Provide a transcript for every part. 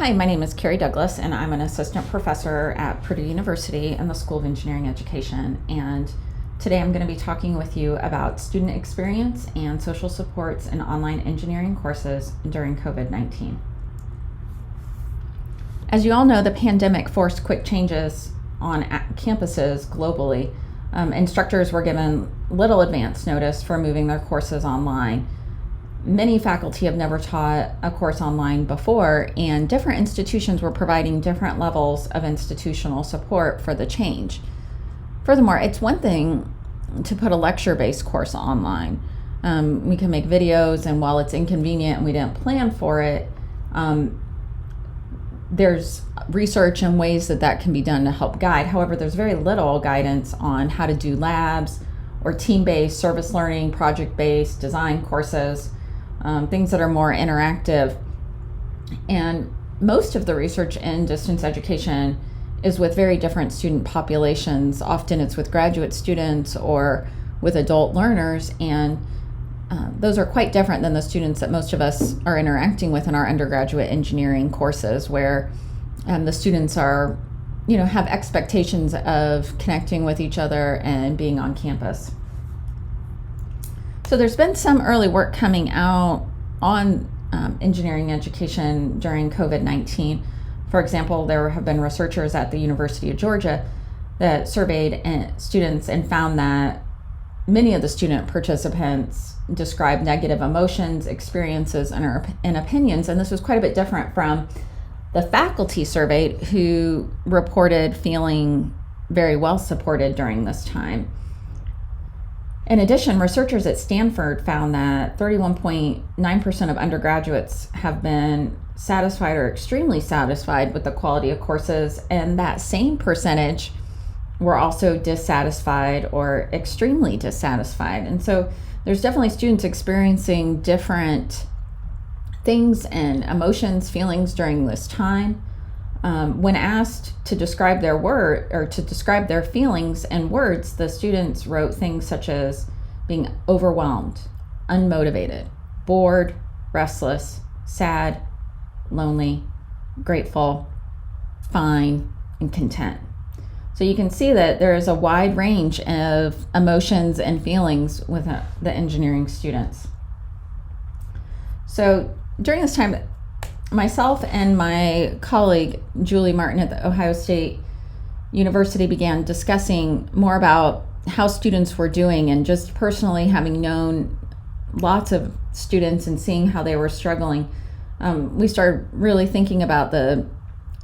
Hi, my name is Kerrie Douglas, and I'm an assistant professor at Purdue University in the School of Engineering Education. And today I'm going to be talking with you about student experience and social supports in online engineering courses during COVID-19. As you all know, the pandemic forced quick changes on campuses globally. Instructors were given little advance notice for moving their courses online. Many faculty have never taught a course online before, and different institutions were providing different levels of institutional support for the change. Furthermore, it's one thing to put a lecture-based course online. We can make videos, and while it's inconvenient and we didn't plan for it, there's research and ways that can be done to help guide. However, there's very little guidance on how to do labs or team-based, service learning, project-based, design courses. Things that are more interactive. And most of the research in distance education is with very different student populations. Often it's with graduate students or with adult learners, and those are quite different than the students that most of us are interacting with in our undergraduate engineering courses, where the students are, have expectations of connecting with each other and being on campus. So there's been some early work coming out on engineering education during COVID-19. For example, there have been researchers at the University of Georgia that surveyed students and found that many of the student participants described negative emotions, experiences, and opinions. And this was quite a bit different from the faculty surveyed, who reported feeling very well supported during this time. In addition, researchers at Stanford found that 31.9% of undergraduates have been satisfied or extremely satisfied with the quality of courses, and that same percentage were also dissatisfied or extremely dissatisfied. And so there's definitely students experiencing different things and emotions, feelings during this time. When asked to describe their feelings in words, the students wrote things such as being overwhelmed, unmotivated, bored, restless, sad, lonely, grateful, fine, and content. So you can see that there is a wide range of emotions and feelings with the engineering students. So during this time, myself and my colleague, Julie Martin at The Ohio State University, began discussing more about how students were doing, and just personally having known lots of students and seeing how they were struggling, we started really thinking about the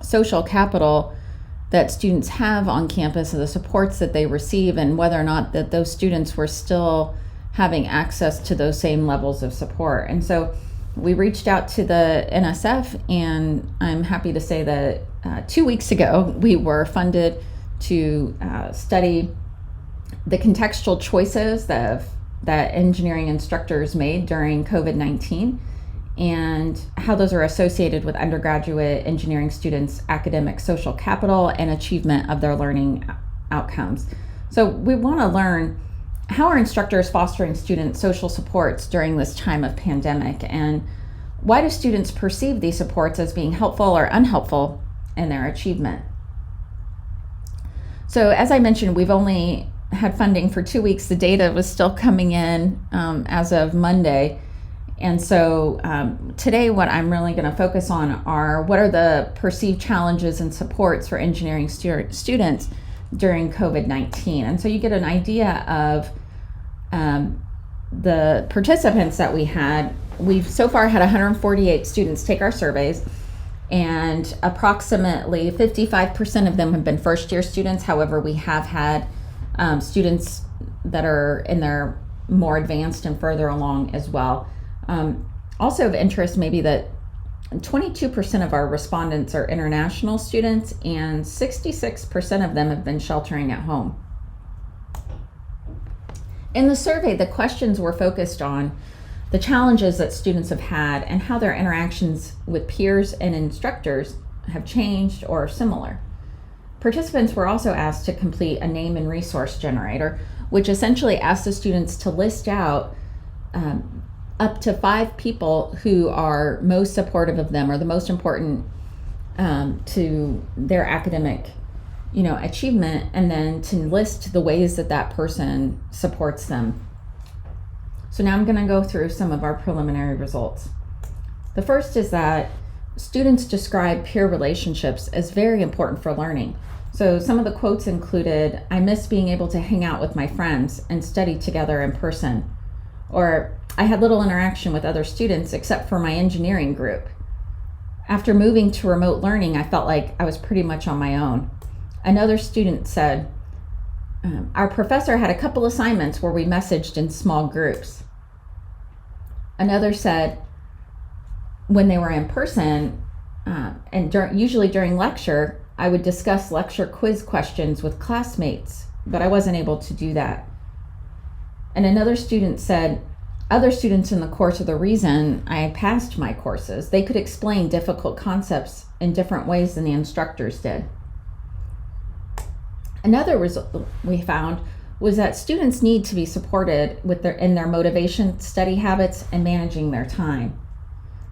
social capital that students have on campus and the supports that they receive, and whether or not that those students were still having access to those same levels of support. And so we reached out to the NSF, and I'm happy to say that 2 weeks ago we were funded to study the contextual choices that engineering instructors made during COVID-19 and how those are associated with undergraduate engineering students' academic social capital and achievement of their learning outcomes. So we want to learn, how are instructors fostering student social supports during this time of pandemic, and why do students perceive these supports as being helpful or unhelpful in their achievement? So as I mentioned, we've only had funding for 2 weeks. The data was still coming in as of Monday. And so today what I'm really going to focus on are what are the perceived challenges and supports for engineering students during COVID-19. And so you get an idea of the participants that we had. We've so far had 148 students take our surveys, and approximately 55% of them have been first-year students. However, we have had students that are in their more advanced and further along as well. Also of interest maybe that 22% of our respondents are international students, and 66% of them have been sheltering at home. In the survey, the questions were focused on the challenges that students have had and how their interactions with peers and instructors have changed or are similar. Participants were also asked to complete a name and resource generator, which essentially asks the students to list out up to 5 people who are most supportive of them, or the most important to their academic, achievement, and then to list the ways that that person supports them. So now I'm going to go through some of our preliminary results. The first is that students describe peer relationships as very important for learning. So some of the quotes included, "I miss being able to hang out with my friends and study together in person," or "I had little interaction with other students except for my engineering group. After moving to remote learning, I felt like I was pretty much on my own." Another student said, "Our professor had a couple assignments where we messaged in small groups." Another said, when they were in person, usually during lecture, I would discuss lecture quiz questions with classmates, but I wasn't able to do that. And another student said, other students in the course are the reason I had passed my courses. They could explain difficult concepts in different ways than the instructors did. Another result we found was that students need to be supported in their motivation, study habits, and managing their time.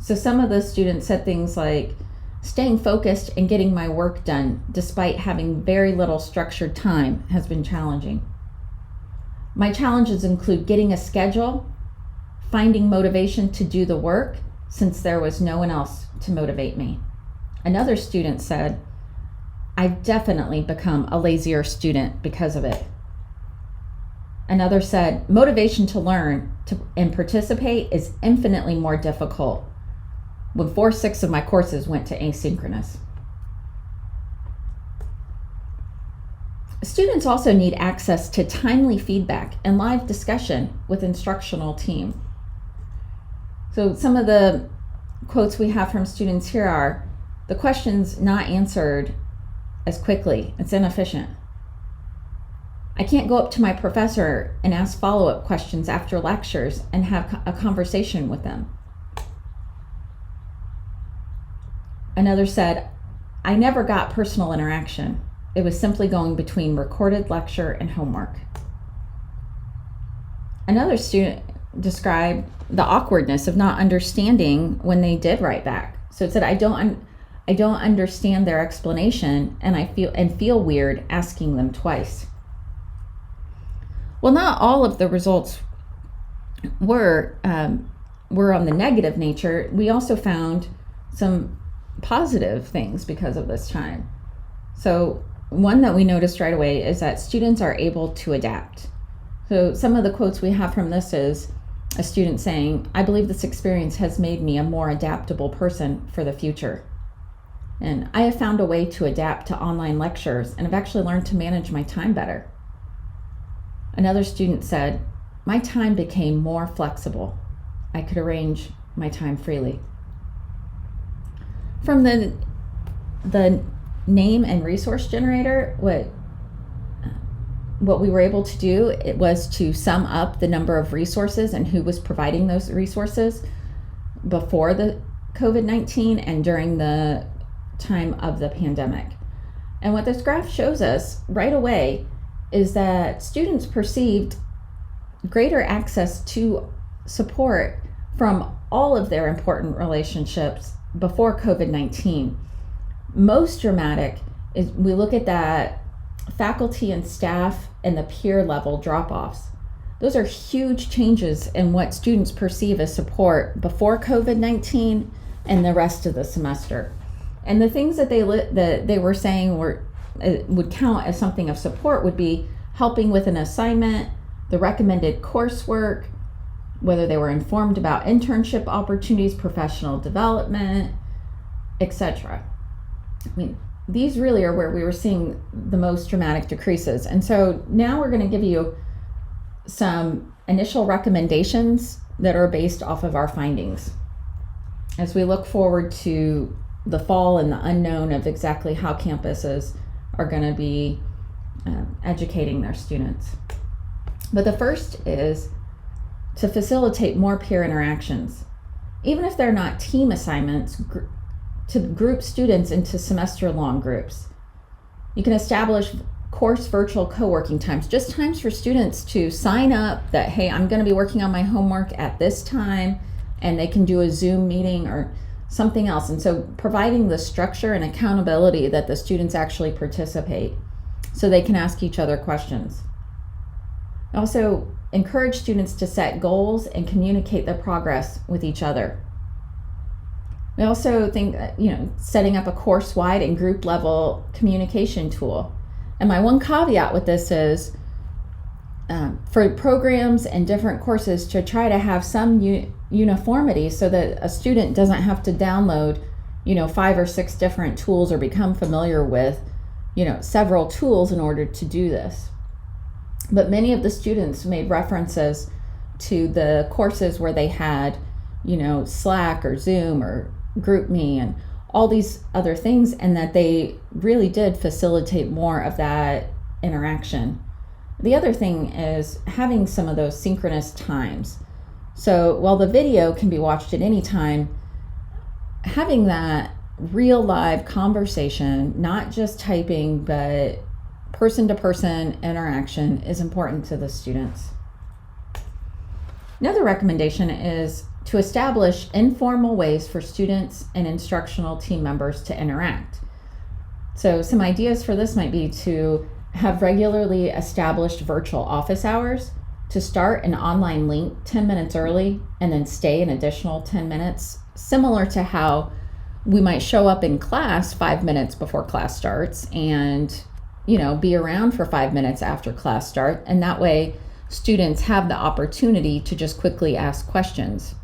So some of the students said things like, "Staying focused and getting my work done despite having very little structured time has been challenging. My challenges include getting a schedule, finding motivation to do the work since there was no one else to motivate me." Another student said, "I've definitely become a lazier student because of it." Another said, "Motivation to learn and participate is infinitely more difficult when 4/6 of my courses went to asynchronous." Students also need access to timely feedback and live discussion with instructional team. So some of the quotes we have from students here are, "The questions not answered as quickly, it's inefficient. I can't go up to my professor and ask follow-up questions after lectures and have a conversation with them." Another said, "I never got personal interaction. It was simply going between recorded lecture and homework." Another student described the awkwardness of not understanding when they did write back. So it said, I don't understand their explanation, and I feel weird asking them twice." Well, not all of the results were on the negative nature. We also found some positive things because of this time. So one that we noticed right away is that students are able to adapt. So some of the quotes we have from this is a student saying, "I believe this experience has made me a more adaptable person for the future. And I have found a way to adapt to online lectures and have actually learned to manage my time better." Another student said, "My time became more flexible. I could arrange my time freely." From the name and resource generator, what we were able to do, it was to sum up the number of resources and who was providing those resources before the COVID-19 and during the time of the pandemic. And what this graph shows us right away is that students perceived greater access to support from all of their important relationships before COVID-19. Most dramatic is we look at that faculty and staff and the peer level drop-offs. Those are huge changes in what students perceive as support before COVID-19 and the rest of the semester. And the things that they were saying would count as something of support would be helping with an assignment, the recommended coursework, whether they were informed about internship opportunities, professional development, etc. I mean, these really are where we were seeing the most dramatic decreases. And so now we're going to give you some initial recommendations that are based off of our findings as we look forward to the fall and the unknown of exactly how campuses are going to be educating their students. But the first is to facilitate more peer interactions. Even if they're not team assignments, to group students into semester-long groups. You can establish course virtual co-working times, just times for students to sign up that, hey, I'm going to be working on my homework at this time, and they can do a Zoom meeting or something else. And so providing the structure and accountability that the students actually participate so they can ask each other questions. Also, encourage students to set goals and communicate their progress with each other. We also think that, setting up a course-wide and group-level communication tool. And my one caveat with this is for programs and different courses to try to have some uniformity so that a student doesn't have to download, 5 or 6 different tools or become familiar with, several tools in order to do this. But many of the students made references to the courses where they had, Slack or Zoom or GroupMe and all these other things, and that they really did facilitate more of that interaction. The other thing is having some of those synchronous times. So while the video can be watched at any time, having that real live conversation, not just typing, but person-to-person interaction is important to the students. Another recommendation is to establish informal ways for students and instructional team members to interact. So some ideas for this might be to have regularly established virtual office hours, to start an online link 10 minutes early and then stay an additional 10 minutes, similar to how we might show up in class 5 minutes before class starts and be around for 5 minutes after class start. And that way students have the opportunity to just quickly ask questions.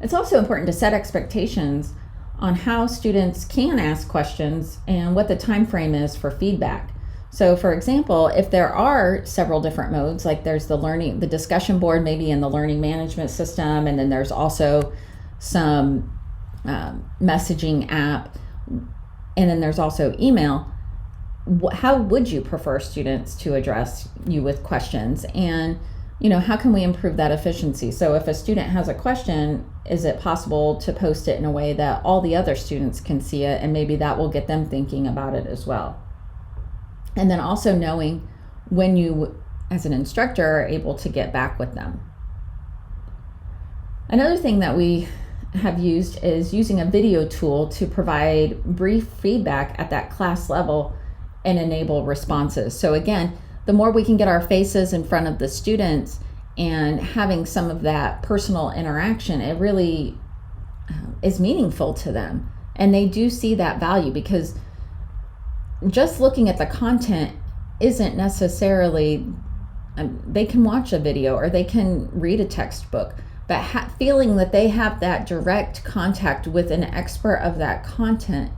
It's also important to set expectations on how students can ask questions and what the time frame is for feedback. So for example, if there are several different modes, like there's the discussion board maybe in the learning management system, and then there's also some messaging app, and then there's also email. How would you prefer students to address you with questions? And how can we improve that efficiency? So if a student has a question, is it possible to post it in a way that all the other students can see it, and maybe that will get them thinking about it as well? And then also knowing when you, as an instructor, are able to get back with them. Another thing that we have used is using a video tool to provide brief feedback at that class level and enable responses. So again, the more we can get our faces in front of the students and having some of that personal interaction, it really is meaningful to them. And they do see that value, because just looking at the content isn't necessarily, they can watch a video or they can read a textbook, but feeling that they have that direct contact with an expert of that content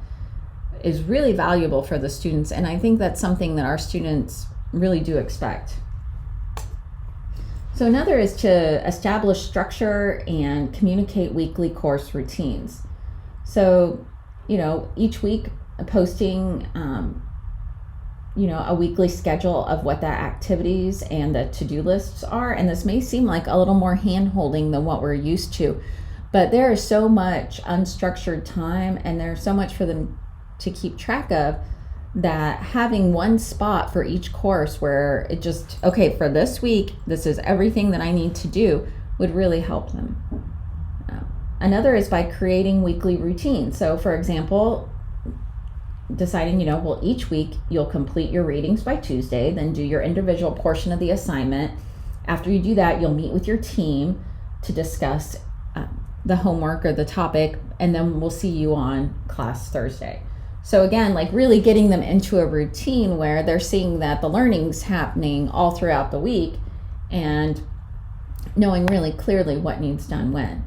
is really valuable for the students. And I think that's something that our students really do expect. So another is to establish structure and communicate weekly course routines. So, each week posting, a weekly schedule of what the activities and the to-do lists are. And this may seem like a little more hand-holding than what we're used to, but there is so much unstructured time and there's so much for them to keep track of, that having one spot for each course where it just, okay, for this week, this is everything that I need to do, would really help them. Another is by creating weekly routines. So for example, deciding, each week you'll complete your readings by Tuesday, then do your individual portion of the assignment. After you do that, you'll meet with your team to discuss the homework or the topic, and then we'll see you on class Thursday. So again, really getting them into a routine where they're seeing that the learning's happening all throughout the week and knowing really clearly what needs done when.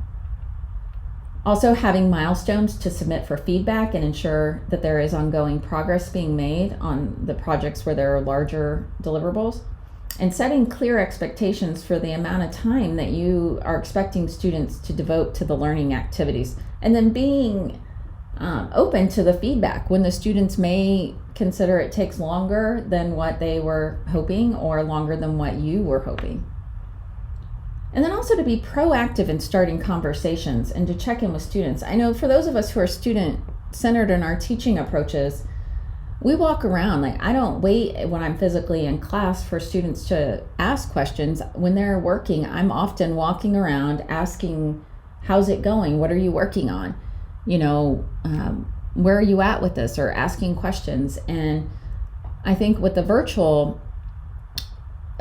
Also having milestones to submit for feedback and ensure that there is ongoing progress being made on the projects where there are larger deliverables, and setting clear expectations for the amount of time that you are expecting students to devote to the learning activities, and then being open to the feedback when the students may consider it takes longer than what they were hoping or longer than what you were hoping. And then also to be proactive in starting conversations and to check in with students. I know for those of us who are student-centered in our teaching approaches, we walk around. I don't wait when I'm physically in class for students to ask questions. When they're working, I'm often walking around asking how's it going? What are you working on? Where are you at with this? Or asking questions. And I think with the virtual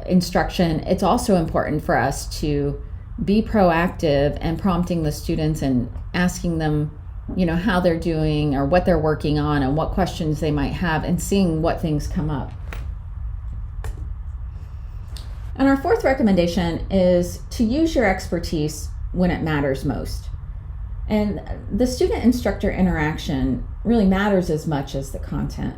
instruction, it's also important for us to be proactive and prompting the students and asking them, how they're doing or what they're working on and what questions they might have, and seeing what things come up. And our fourth recommendation is to use your expertise when it matters most. And the student-instructor interaction really matters as much as the content.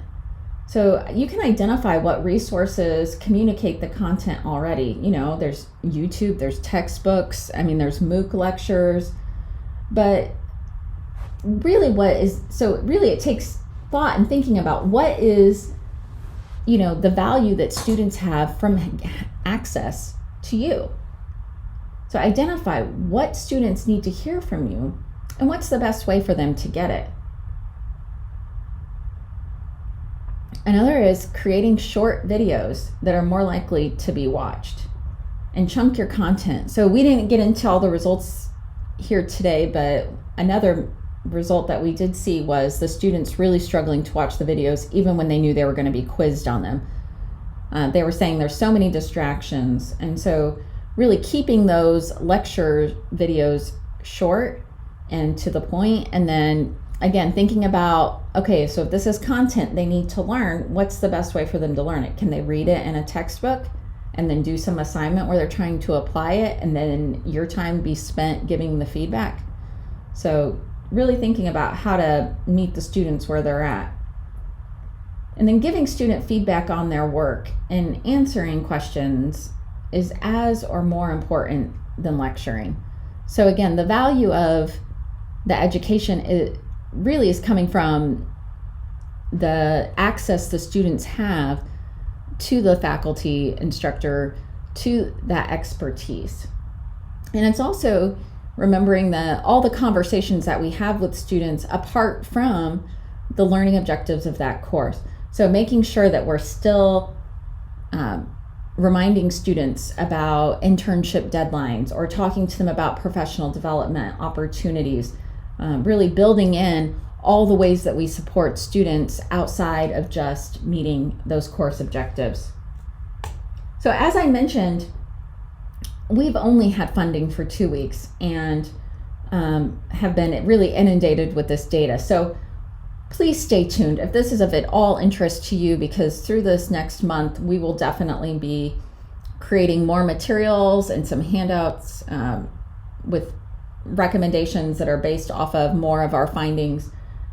So you can identify what resources communicate the content already. There's YouTube, there's textbooks, there's MOOC lectures, but really it takes thought and thinking about what is, the value that students have from access to you. So identify what students need to hear from you and what's the best way for them to get it. Another is creating short videos that are more likely to be watched, and chunk your content. So we didn't get into all the results here today, but another result that we did see was the students really struggling to watch the videos even when they knew they were going to be quizzed on them. They were saying there's so many distractions, and so really keeping those lecture videos short and to the point, and then again, thinking about, okay, so if this is content they need to learn, what's the best way for them to learn it? Can they read it in a textbook and then do some assignment where they're trying to apply it, and then your time be spent giving the feedback? So really thinking about how to meet the students where they're at. And then giving student feedback on their work and answering questions is as or more important than lecturing. So again, the value of the education really is coming from the access the students have to the faculty instructor, to that expertise. And it's also remembering all the conversations that we have with students apart from the learning objectives of that course. So making sure that we're still reminding students about internship deadlines, or talking to them about professional development opportunities, really building in all the ways that we support students outside of just meeting those course objectives. So as I mentioned, we've only had funding for 2 weeks and have been really inundated with this data. So please stay tuned if this is of at all interest to you, because through this next month, we will definitely be creating more materials and some handouts with recommendations that are based off of more of our findings.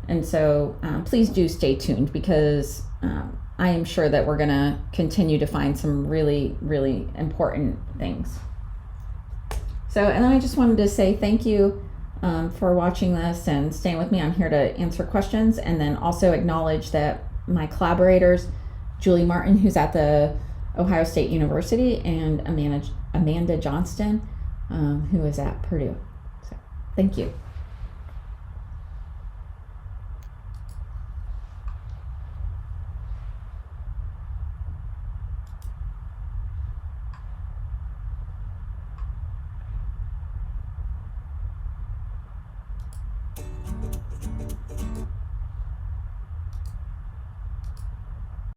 And so please do stay tuned, because I am sure that we're going to continue to find some really, really important things. So, and then I just wanted to say thank you for watching this and staying with me. I'm here to answer questions, and then also acknowledge that my collaborators, Julie Martin, who's at the Ohio State University, and Amanda Johnston, who is at Purdue. So, thank you.